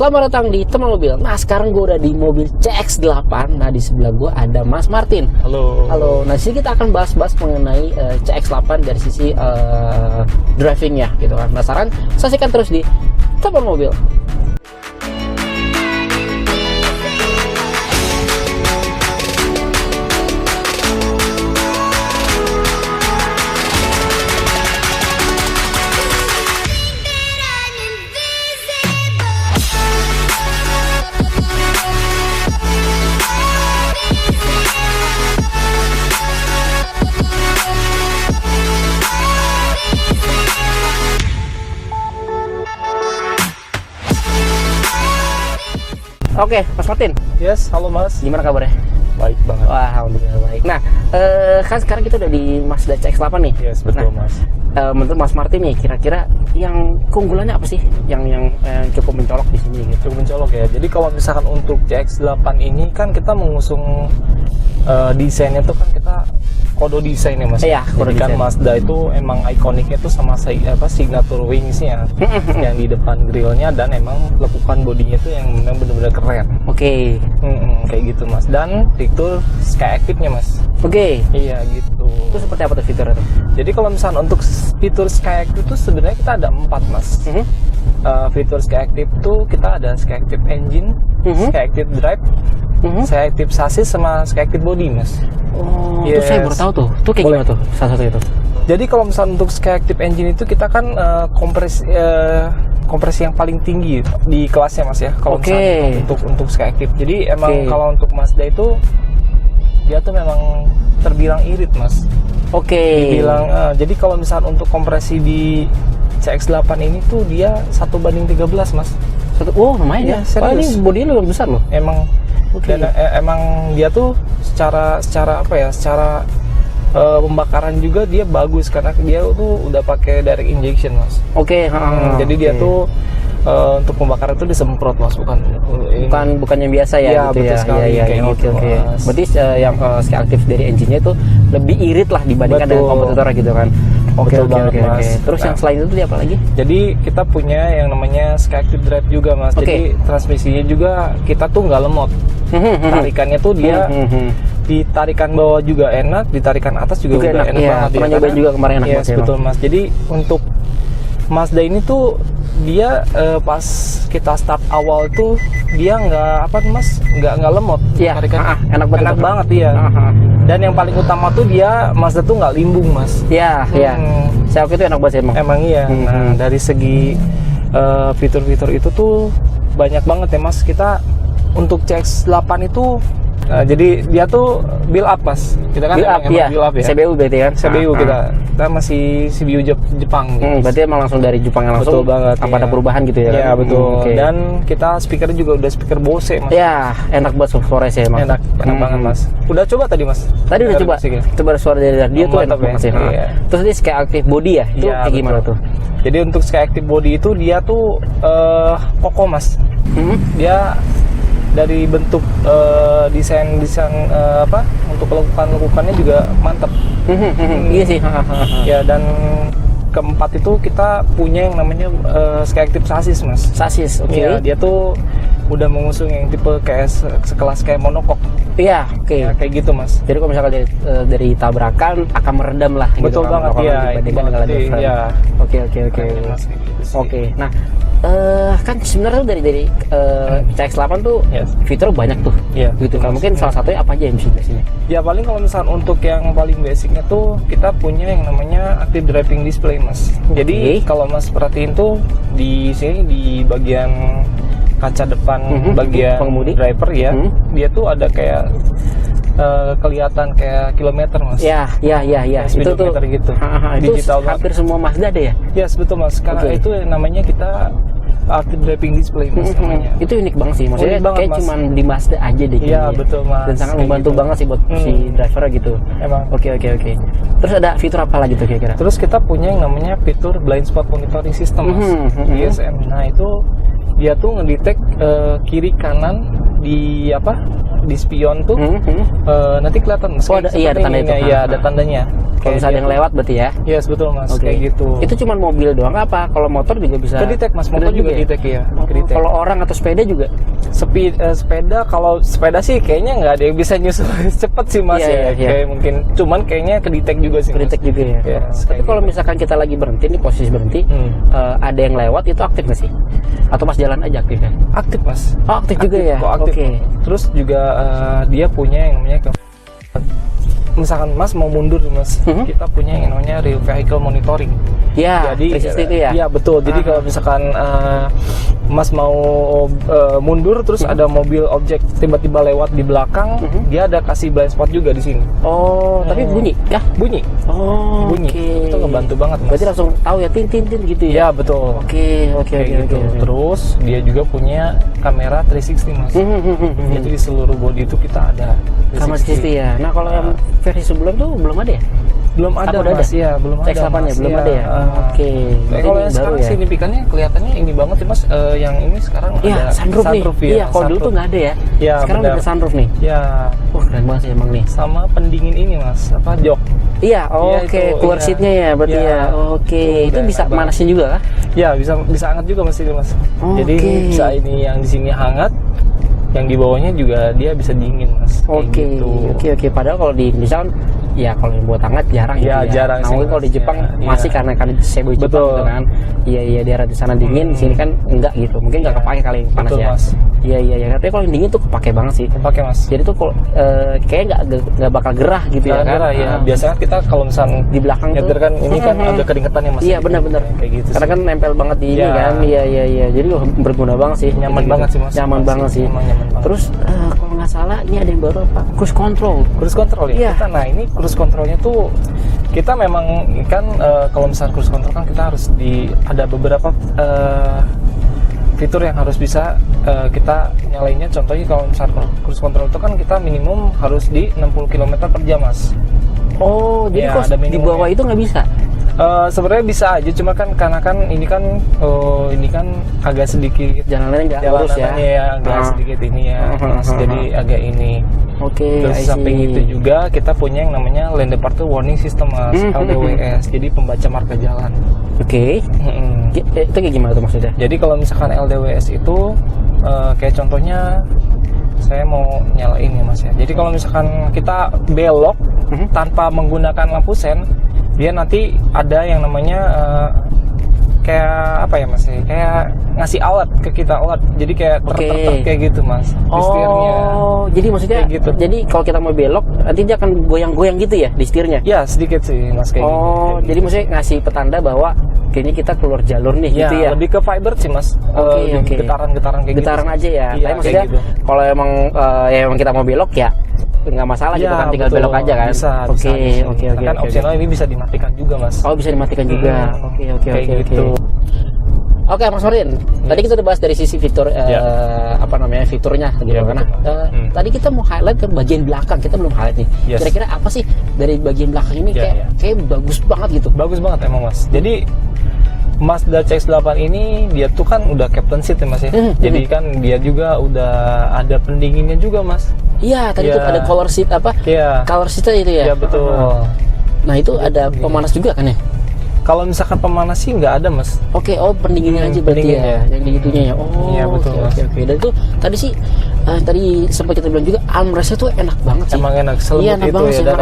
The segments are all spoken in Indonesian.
Selamat datang di Teman Mobil. Nah, sekarang gue udah di mobil CX-8. Nah, di sebelah gue ada Mas Martin. Halo. Halo. Nah, di sini kita akan bahas-bahas mengenai CX-8 dari sisi drivingnya, gitu kan. Penasaran? Saksikan terus di Teman Mobil. Oke, Mas Martin. Yes, halo Mas. Gimana kabarnya? Baik banget. Wah, alhamdulillah baik. Nah, kan sekarang kita udah di Mazda CX-8 nih. Yes, betul Mas. Menurut Mas Martin nih, kira-kira yang keunggulannya apa sih? Yang cukup mencolok di sini gitu. Cukup mencolok ya. Jadi kalau misalkan untuk CX-8 ini kan kita mengusung desainnya tuh kan kita kode desain ya Mas. Iya, kode Jadi kan desain. Mazda itu emang ikoniknya tuh sama signature wingsnya yang di depan grillnya, dan emang lekukan bodinya tuh yang memang benar-benar keren. Oke. Kayak gitu Mas. Dan fitur Sky Active-nya Mas. Oke. Iya gitu. Itu seperti apa tuh fiturnya tuh? Jadi kalau misalnya untuk fitur Sky Active itu sebenarnya kita ada 4 Mas. Fitur Sky Active tuh kita ada Sky Active Engine, Sky Active Drive, Sky Active Chassis, sama Sky Active Body Mas. Oh, itu saya baru tahu tuh. Itu kayak gimana tuh salah satu itu? Jadi kalau misalnya untuk Sky Active Engine itu kita kan kompresi yang paling tinggi di kelasnya Mas ya. Kalau misalnya untuk Sky Active. Jadi emang kalau untuk Mazda itu dia tuh memang terbilang irit Mas. Dibilang jadi kalau misalnya untuk kompresi di CX-8 ini tuh dia 1:13 Mas. Oh, lumayan ya. Serius. Ini bodinya lebih besar loh. Emang dan emang dia tuh secara apa ya? Secara pembakaran juga dia bagus karena dia tuh udah pakai direct injection Mas. Jadi dia tuh untuk pembakaran itu disemprot Mas, bukan yang biasa ya, ya gitu betul ya. sekali. Oke. Berarti yang Sky Active dari engine-nya itu lebih irit lah dibandingkan dengan kompetitornya gitu kan. Oke. Terus yang selain itu apa lagi? Jadi kita punya yang namanya Sky Active Drive juga Mas. Jadi transmisinya juga kita tuh nggak lemot. Tarikannya tuh dia ditarikan bawah juga enak, ditarikan atas juga udah enak banget. Pernah nyobain juga kemarin enak banget. Betul Mas. Jadi untuk Mazda ini tuh dia pas kita start awal tuh dia nggak lemot. Tarikan enak banget ya. Dan yang paling utama tuh dia Mazda tuh nggak limbung Mas. Iya. Saya itu enak banget emang. Emang iya. Nah dari segi fitur-fitur itu tuh banyak banget ya Mas. Kita untuk CX-8 itu jadi dia tuh build up Mas. Kita kan build up ya. CBU berarti kan? CBU kita masih CBU Jepang gitu. Berarti emang langsung dari Jepang yang langsung. Betul banget. Tanpa ada perubahan gitu ya? Iya betul. Dan kita speakernya juga udah speaker Bose Mas. Iya, enak banget suaranya sih emang. Enak banget Mas. Udah coba tadi Mas? Tadi udah coba. Coba suara dari radio tuh enak banget sih. Terus ini Sky Active Body ya? Itu kayak gimana tuh? Jadi untuk Sky Active Body itu dia tuh kokoh Mas. Dia dari bentuk desain untuk lekukannya juga mantap. Iya sih. Ya, dan keempat itu kita punya yang namanya Sky Active Chassis Mas. Chassis, Ya, dia tuh udah mengusung yang tipe kayak sekelas kayak monocoque. Iya, Ya, kayak gitu Mas. Jadi kalau misalkan dari tabrakan akan meredam lah. Betul gitu, banget ya. Oke. Nah, kan sebenarnya dari CX-8 tuh fitur banyak tuh. Iya. Gitu kan. Mungkin salah satunya apa aja yang bisa di sini? Ya paling kalau misalnya untuk yang paling basicnya tuh kita punya yang namanya Active Driving Display Mas. Jadi kalau Mas perhatiin tuh di sini di bagian kaca depan bagian pengemudi driver ya, dia tuh ada kayak kelihatan kayak kilometer Mas. Iya. Itu tuh gitu. Digital hampir semua Mazda ada ya? Yes, betul Mas. Karena itu namanya kita Active Driving Display Mas namanya. Itu unik banget sih. Maksudnya kayak cuma di Mazda aja deh. Iya, betul Mas. Dan sangat membantu banget sih buat si driver gitu. Emang. Oke. Terus ada fitur apa lagi tuh kira-kira? Terus kita punya yang namanya fitur Blind Spot Monitoring System Mas. BSM. Nah, itu dia tuh ngedetect kiri kanan di apa? Di spion tuh nanti kelihatan Mas. Oh, iya ada tanda itu. Iya, ada tandanya. Kalau misalnya yang lewat berarti ya? Yes, betul Mas, kayak gitu. Itu cuma mobil doang apa? Kalau motor juga bisa? Kedetek Mas, motor juga kedetek ya. Kalau orang atau sepeda juga? Sepeda, kalau sepeda sih kayaknya nggak ada yang bisa nyusul cepet sih Mas ya. Kayak mungkin, cuman kayaknya kedetek juga sih Mas. Kedetek juga ya? Tapi kalau misalkan kita lagi berhenti nih, posisi berhenti, ada yang lewat, itu aktif nggak sih? Atau pas jalan aja aktif ya? Aktif Mas. Oh aktif juga ya? Oke. Terus juga dia punya yang namanya misalkan Mas mau mundur Mas, kita punya yang namanya real vehicle monitoring. Ya, jadi itu ya. Iya betul. Jadi kalau misalkan Mas mau mundur terus ada mobil objek tiba-tiba lewat di belakang, dia ada kasih blind spot juga di sini. Oh, tapi bunyi kah? Bunyi. Oh, bunyi. Itu ngebantu banget Mas. Berarti langsung tahu ya tin gitu ya? Iya betul. Oke. Terus dia juga punya kamera 360 Mas. Jadi di seluruh body itu kita ada kamera 360 ya. Nah kalau yang versi sebelum tuh belum ada ya? Belum ada Mas, ya belum ada. X8-nya belum ada ya? Oke. Kalau yang sekarang signifikannya kelihatannya ini banget sih Mas, yang ini sekarang ada sunroof nih. Iya, kalau dulu tuh nggak ada ya. Iya, sekarang udah ada sunroof nih. Iya. Oh keren banget sih emang nih. Sama pendingin ini Mas, apa jok. Iya, oke. Cooler seat-nya ya berarti ya. Oke. Itu bisa manasin juga kah? Iya, bisa hangat juga Mas itu Mas. Jadi bisa ini yang di sini hangat, yang di bawahnya juga dia bisa dingin Mas. Oke. Padahal kalau di Indonesia kan ya kalau yang buat hangat jarang ya, gitu ya. Jarang. Nah, kalau di Jepang masih karena sebo Jepang gitu kan. Iya daerah di sana dingin, di sini kan enggak gitu. Mungkin enggak kepake kali yang panas. Betul, ya. Mas. Iya. Tapi kalau yang dingin tuh kepake banget sih. Kepake Mas. Jadi tuh kalau kayaknya enggak bakal gerah gitu ya kan. Gerah, ya. Biasanya kita kalau misalnya di belakang nyetir kan ini kan ada keringetan ya Mas. Iya benar. Kayak gitu. Karena kan nempel banget di ini kan. Iya. Jadi berguna banget sih. Nyaman banget sih Mas. Nyaman banget sih. Terus kalau nggak salah ini ada yang baru apa? Cruise control. Cruise control ya. Nah ini cruise controlnya tuh kita memang kan kalau misalnya cruise control kan kita harus ada beberapa fitur yang harus bisa kita nyalainnya. Contohnya kalau misalnya cruise control itu kan kita minimum harus di 60 km per jam Mas. Oh jadi kalau di bawah itu nggak bisa? Sebenarnya bisa aja, cuma kan karena kan ini kan agak sedikit jalanannya nggak lurus ya, agak sedikit ini ya, jadi agak ini. Oke. Terus samping itu juga kita punya yang namanya Lane Departure Warning System Mas, LDWS, jadi pembaca marka jalan. Oke. Itu kayak gimana tuh maksudnya? Jadi kalau misalkan LDWS itu kayak contohnya saya mau nyalain ya Mas ya. Jadi kalau misalkan kita belok tanpa menggunakan lampu sen, dia nanti ada yang namanya kayak apa ya Mas ya, kayak ngasih alat ke kita, alat jadi kayak kayak gitu Mas di setirnya. Jadi maksudnya gitu. Jadi kalau kita mau belok nanti dia akan goyang-goyang gitu ya di setirnya? Ya sedikit sih Mas kayak gitu. Jadi maksudnya ngasih petanda bahwa kayaknya kita keluar jalur nih gitu ya? Lebih ke fiber sih Mas. Getaran-getaran kayak getaran gitu. Aja ya? Tapi maksudnya gitu. Kalau emang kita mau belok ya nggak masalah gitu kan, tinggal belok aja kan? Oke. Kan opsional ini bisa dimatikan juga Mas. Oh bisa dimatikan juga. Oke. Oke Mas Martin, tadi kita udah bahas dari sisi fitur fiturnya gitu kan. Tadi kita mau highlight ke bagian belakang, kita belum highlight nih. Kira-kira apa sih dari bagian belakang ini kayak bagus banget gitu? Bagus banget emang Mas. Jadi Mazda CX-8 ini dia tuh kan udah captain seat ya Mas ya. Jadi kan dia juga udah ada pendinginnya juga Mas. Iya, tadi tuh ada color seat apa? Color seatnya itu ya? Iya betul. Nah itu ada pemanas juga kan ya? Kalau misalkan pemanas sih nggak ada Mas. Oke, pendinginnya aja berarti ya, yang digitunya ya. Oh, iya betul. Oke. Dan itu tadi sih tadi sempat kita bilang juga armrestnya tuh enak banget sih. Emang enak, enak itu banget ya. Sih, dan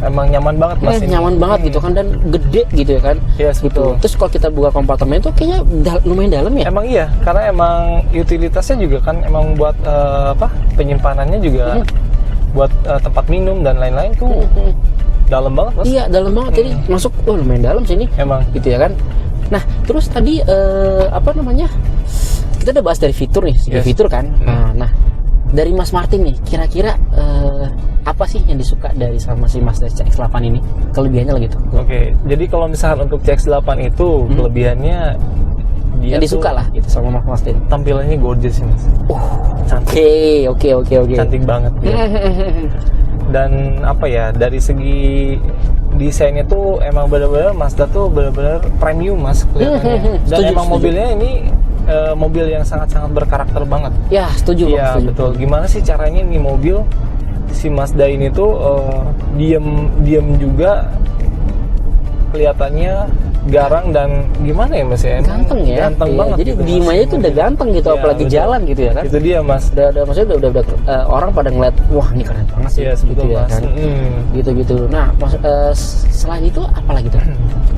emang nyaman banget Mas. Nyaman banget gitu kan, dan gede gitu ya kan. Iya gitu. betul. Terus kalau kita buka kompartemen itu kayaknya lumayan dalam ya. Emang iya, karena emang utilitasnya juga kan emang buat penyimpanannya juga buat tempat minum dan lain-lain tuh. Dalam banget Mas. Iya dalam banget, jadi masuk lumayan dalam sini emang gitu ya kan. Nah terus tadi kita udah bahas dari fitur nih, fitur kan. Nah dari Mas Martin nih kira-kira apa sih yang disuka dari sama si Mazda CX-8 ini, kelebihannya lah gitu? Oke, jadi kalau misalkan untuk CX-8 itu kelebihannya dia yang disuka lah gitu sama Mas Martin, tampilannya gorgeous sih Mas. Cantik. Oke. Cantik banget ya. Dan apa ya, dari segi desainnya tuh emang benar-benar Mazda tuh benar-benar premium Mas kelihatannya. Dan emang mobilnya ini mobil yang sangat-sangat berkarakter banget. Ya, setuju. Iya, betul. Gimana sih caranya nih mobil si Mazda ini tuh diem juga, kelihatannya garang dan gimana ya Mas ya? Ganteng ya. Ganteng iya, banget. Jadi gitu, diem aja tuh udah ganteng gitu, Iya, apalagi betul. jalan gitu ya kan. Itu dia Mas. Maksudnya udah orang pada ngeliat, wah ini keren banget sih. Iya, gitu betul ya Mas. kan. Gitu. Nah, selain itu apa lagi tuh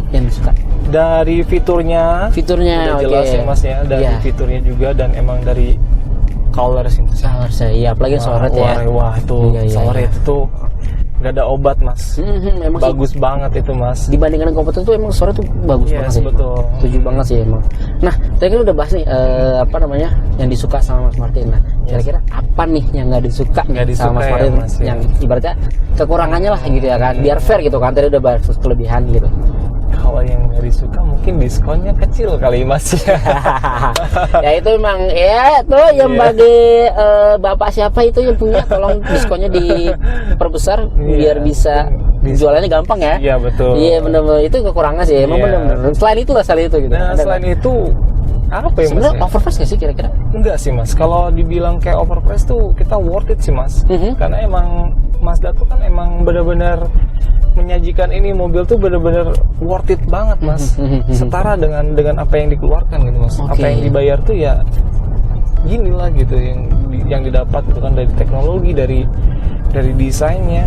yang disuka? Dari fiturnya Fiturnya udah jelas ya Mas ya, dari Iya. fiturnya juga, dan emang dari color sih Mas. Color saya, iya, apalagi sore ya. Wah itu Iya, sore itu tuh nggak ada obat Mas. Emang Bagus banget itu Mas. dibandingkan komputer tuh emang sore tuh bagus Yes, banget sih. betul. Setuju banget sih emang. Nah, tadi kan udah bahas nih yang disuka sama Mas Martin. Nah, kira-kira apa nih yang nggak disuka Nggak disuka sama Mas ya, Martin? Mas, ya. Yang ibaratnya kekurangannya lah gitu ya kan. Biar fair gitu kan. Tadi udah bahas kelebihan gitu. Kalau yang nggak disuka mungkin diskonnya kecil kali Mas. Ya itu emang ya tuh yang Iya. bagi bapak siapa itu yang punya, tolong diskonnya diperbesar biar bisa jualannya gampang ya. Iya betul. Iya benar-benar itu kekurangan sih emang Iya. benar-benar. Selain itu gitu. Nah Ada selain nggak? itu apa ya Mas? Sebenarnya ya? overprice nggak sih kira-kira? Enggak sih Mas. Kalau dibilang kayak overprice tuh kita worth it sih Mas. Karena emang Mazda tuh kan emang benar-benar menyajikan ini mobil tuh benar-benar worth it banget Mas. Setara dengan apa yang dikeluarkan gitu Mas. Oke. Apa yang dibayar tuh ya gini lah gitu yang didapat itu kan dari teknologi, dari desainnya,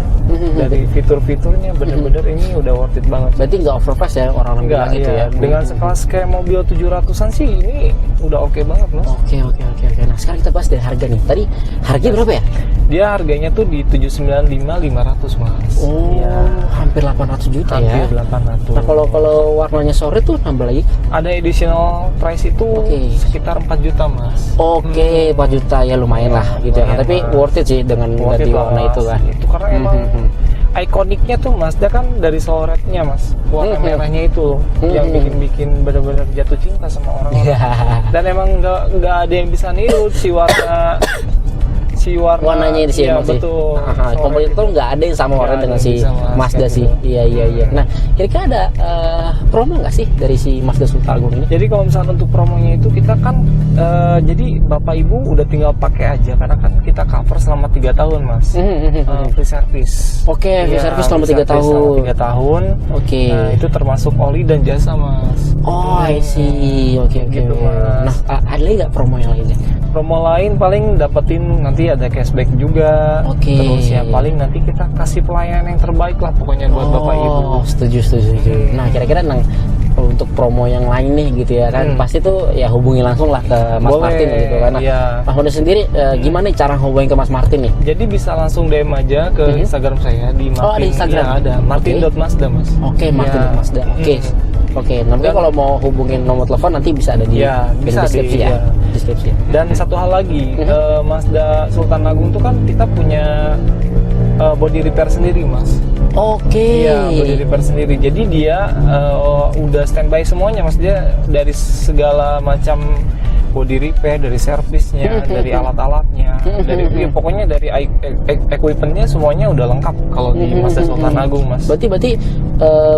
dari fitur-fiturnya, bener-bener ini udah worth it banget. Berarti nggak overprice ya orang-orang bilang gitu ya? Dengan sekelas kayak mobil 700-an sih ini udah oke banget Mas. Oke. Nah sekarang kita bahas dari harga nih. Tadi harganya berapa ya? Dia harganya tuh di 795.500 Mas. Oh, Iya. hampir 800 juta Hampir ya. 800. Nah kalau warnanya sore tuh nambah lagi? Ada additional price itu Oke. sekitar 4 juta Mas. Oke, 4 juta ya lumayan lah gitu ya. Lumayan, Tapi Mas. worth it sih dengan Worth ganti it lah, warna Mas. itu kan. Itu karena emang ikoniknya tuh Mazda kan dari Solred-nya Mas, warna merahnya itu yang bikin bener-bener jatuh cinta sama orang. Dan emang nggak ada yang bisa niru si warnanya di sini iya, masih. betul. Kompetitor nggak ada yang sama warna Nggak dengan ada si yang bisa, Mas, Mazda kayak sih. gitu. Iya. Nah, kira-kira ada promo nggak sih dari si Mazda Sultan Agung ini? Jadi kalau misalnya untuk promonya itu kita kan jadi Bapak Ibu udah tinggal pakai aja karena kan kita cover selama 3 tahun Mas. Free service. Oke, free Iya, service selama 3 tahun. Selama 3 tahun. Oke. Nah, itu termasuk oli dan jasa Mas. Oh, I see. Oke. Gitu, Mas. Nah, ada lagi nggak promo yang lainnya? Promo lain paling dapetin nanti ada cashback juga. Oke. Terus ya paling nanti kita kasih pelayanan yang terbaik lah pokoknya buat Bapak Ibu. Setuju. Nah, kira-kira untuk promo yang lain nih gitu ya kan, pasti tuh ya hubungi langsung lah ke Mas Boleh, Martin gitu kan. Nah, iya. Mas Martin sendiri gimana nih cara hubungi ke Mas Martin nih? Jadi bisa langsung DM aja ke Instagram saya di Martin. Oh, ada Instagram? Ya, ada. Martin.Mazda Mas. Oke, Martin Ya. Mazda. Oke, nanti Dan- kalau mau hubungin nomor telepon nanti bisa ada di Ya, bisa deskripsi di- ya. ya. Deskripsi. Dan satu hal lagi, Mazda Sultan Agung tuh kan kita punya body repair sendiri Mas. Oke. Iya, body repair sendiri. Jadi dia udah standby semuanya Mas. Dia dari segala macam body repair, dari servisnya, dari alat-alatnya, dari pokoknya dari equipmentnya semuanya udah lengkap kalau di Mazda Sultan Agung Mas. Berarti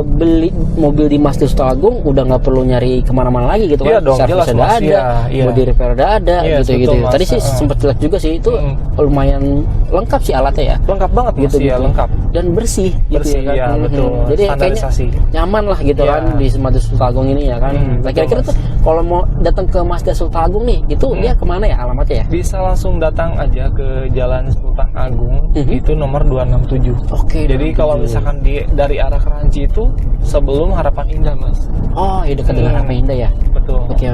beli mobil di Mazda Sultan Agung udah nggak perlu nyari kemana-mana lagi gitu Iya kan? dong, Servis jelas, udah Mas. ada, Iya. body repair udah ada, Iya, gitu. betul, Mas. Tadi sih sempat lihat juga sih itu lumayan lengkap sih alatnya ya. Lengkap banget Mas, Gitu, ya gitu. lengkap. Dan bersih, Bersih, gitu ya ya, kan. betul. Jadi kayaknya Standarisasi. nyaman lah gitu Iya. kan di Mazda Sultan Agung ini ya kan. Nah, betul, kira-kira Mas. tuh kalau mau datang ke Mazda Sultan Agung nih, itu dia kemana ya alamatnya ya? Bisa langsung datang aja ke Jalan Sultan Agung, itu nomor 267. Oke. Jadi kalau misalkan dari arah Kranji itu sebelum Harapan Indah Mas. Oh, ya dekat dengan Harapan Indah ya. Betul. Oke.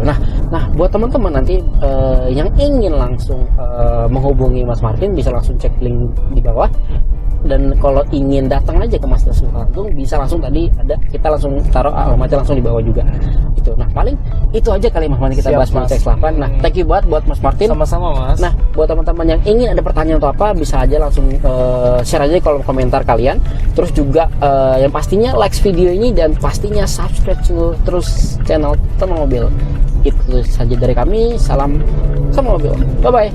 Nah, buat teman-teman nanti yang ingin langsung menghubungi Mas Martin bisa langsung cek link di bawah. Dan kalau ingin datang aja ke Mazda Sultan Agung bisa langsung kita langsung taruh alamatnya langsung di bawah juga. Itu. Nah, paling itu aja kali Mas Martin kita Siap, bahas Mas. CX-8. Nah, thank you buat Mas Martin. Sama-sama Mas. Nah, buat teman-teman yang ingin ada pertanyaan atau apa bisa aja langsung share aja di kolom komentar kalian. Terus juga yang pastinya like video ini dan pastinya subscribe terus channel Sama Mobil. Itu saja dari kami. Salam Sama Mobil. Bye bye.